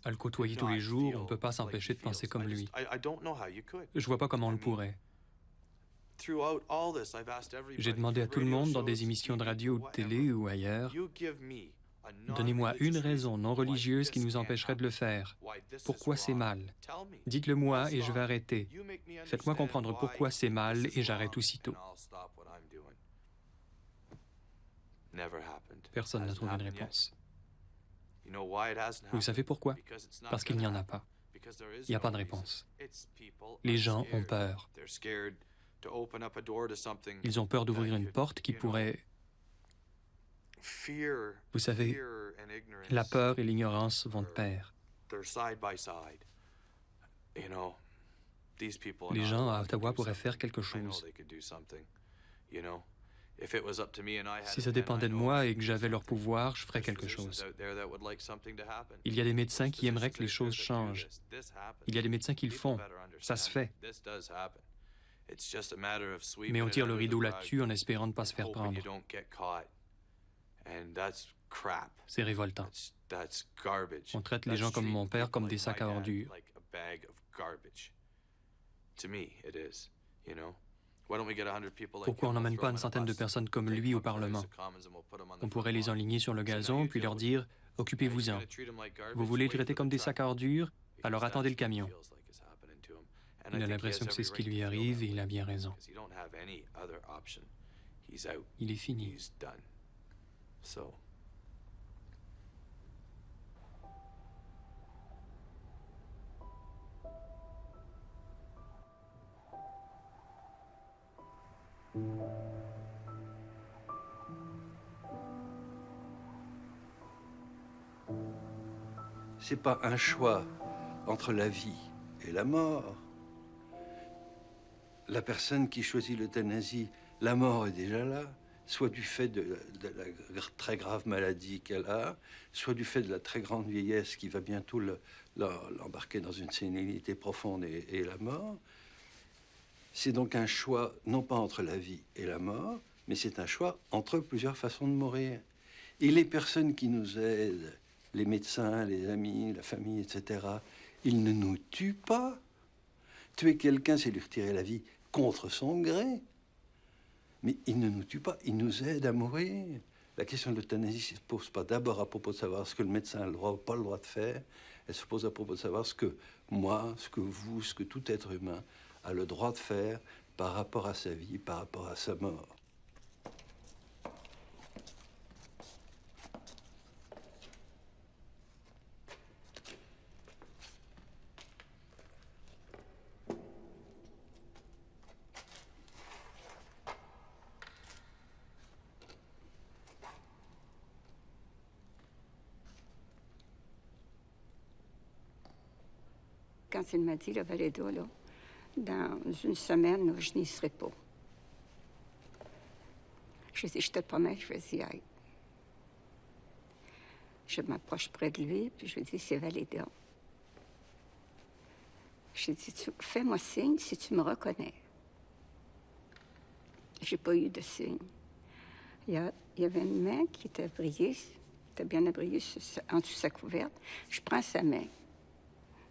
À le côtoyer tous les jours, on ne peut pas s'empêcher de penser comme lui. Je vois pas comment on le pourrait. J'ai demandé à tout le monde dans des émissions de radio ou de télé ou ailleurs, donnez-moi une raison non religieuse qui nous empêcherait de le faire. Pourquoi c'est mal? Dites-le moi et je vais arrêter. Faites-moi comprendre pourquoi c'est mal et j'arrête aussitôt. Personne n'a trouvé de réponse. Vous savez pourquoi? Parce qu'il n'y en a pas. Il n'y a pas de réponse. Les gens ont peur. Ils ont peur d'ouvrir une porte qui pourrait... Vous savez, la peur et l'ignorance vont de pair. Les gens à Ottawa pourraient faire quelque chose. Si ça dépendait de moi et que j'avais leur pouvoir, je ferais quelque chose. Il y a des médecins qui aimeraient que les choses changent. Il y a des médecins qui le font. Ça se fait. Mais on tire le rideau là-dessus en espérant ne pas se faire prendre. C'est révoltant. On traite les gens comme mon père comme des sacs à ordures. Pourquoi on n'emmène pas une centaine de personnes comme lui au Parlement? On pourrait les enligner sur le gazon puis leur dire « Occupez-vous-en. Vous voulez les traiter comme des sacs à ordures? Alors attendez le camion. » Il a l'impression que c'est ce qui lui arrive et il a bien raison. Il est fini. C'est pas un choix entre la vie et la mort. La personne qui choisit l'euthanasie, la mort est déjà là, soit du fait de la très grave maladie qu'elle a, soit du fait de la très grande vieillesse qui va bientôt l'embarquer dans une sénilité profonde et la mort. C'est donc un choix, non pas entre la vie et la mort, mais c'est un choix entre plusieurs façons de mourir. Et les personnes qui nous aident, les médecins, les amis, la famille, etc., ils ne nous tuent pas. Tuer quelqu'un, c'est lui retirer la vie contre son gré. Mais ils ne nous tuent pas, ils nous aident à mourir. La question de l'euthanasie ne se pose pas d'abord à propos de savoir ce que le médecin a le droit ou pas le droit de faire. Elle se pose à propos de savoir ce que moi, ce que vous, ce que tout être humain a le droit de faire par rapport à sa vie, par rapport à sa mort. Quand il m'a dit, le Valéda, là, dans une semaine, là, je n'y serai pas. Je lui ai dit, je te promets, je vais y être. Je m'approche près de lui, puis je lui ai dit, c'est Valéda. J'ai dit, fais-moi signe si tu me reconnais. J'ai pas eu de signe. Il y avait une main qui était brillée, bien abrillée en dessous de sa couverte. Je prends sa main.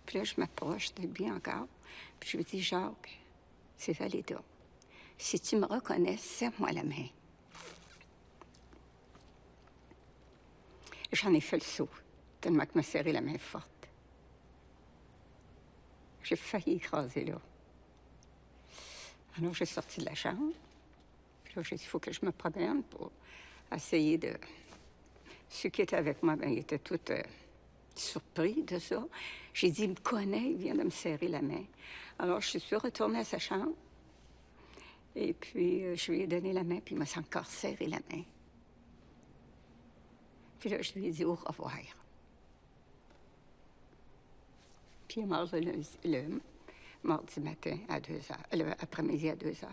Puis là, je m'approche de lui encore. Puis je lui dis, Jacques, c'est Valéda. Si tu me reconnais, serre-moi la main. J'en ai fait le saut, tellement que m'a serré la main forte. J'ai failli écraser là. Alors, j'ai sorti de la chambre. Puis là, j'ai dit, il faut que je me promène pour essayer de... Ceux qui étaient avec moi, bien, ils étaient tous... surpris de ça. J'ai dit, il me connaît, il vient de me serrer la main. Alors, je suis retournée à sa chambre. Et puis, je lui ai donné la main, puis il m'a encore serré la main. Puis là, je lui ai dit au revoir. Puis il est mort le mardi matin à 2 heures, l'après-midi à 2 heures.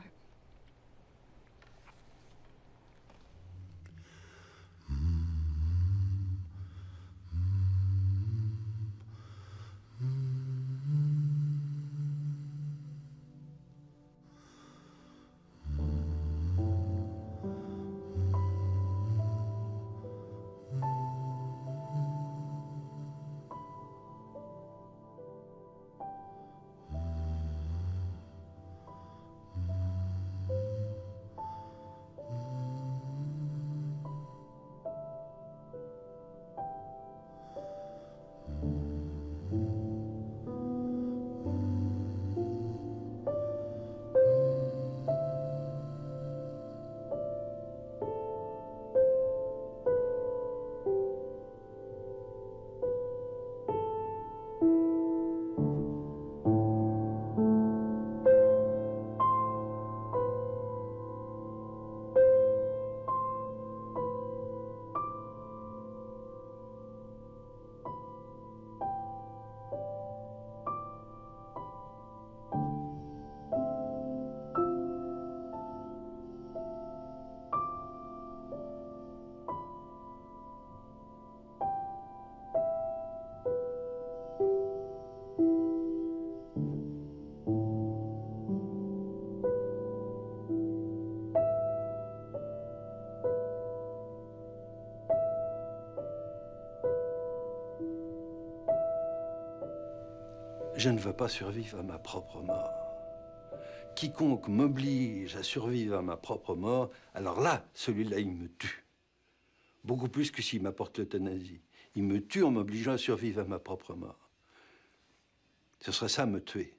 Je ne veux pas survivre à ma propre mort. Quiconque m'oblige à survivre à ma propre mort, alors là, celui-là, il me tue. Beaucoup plus que s'il m'apporte l'euthanasie. Il me tue en m'obligeant à survivre à ma propre mort. Ce serait ça, me tuer.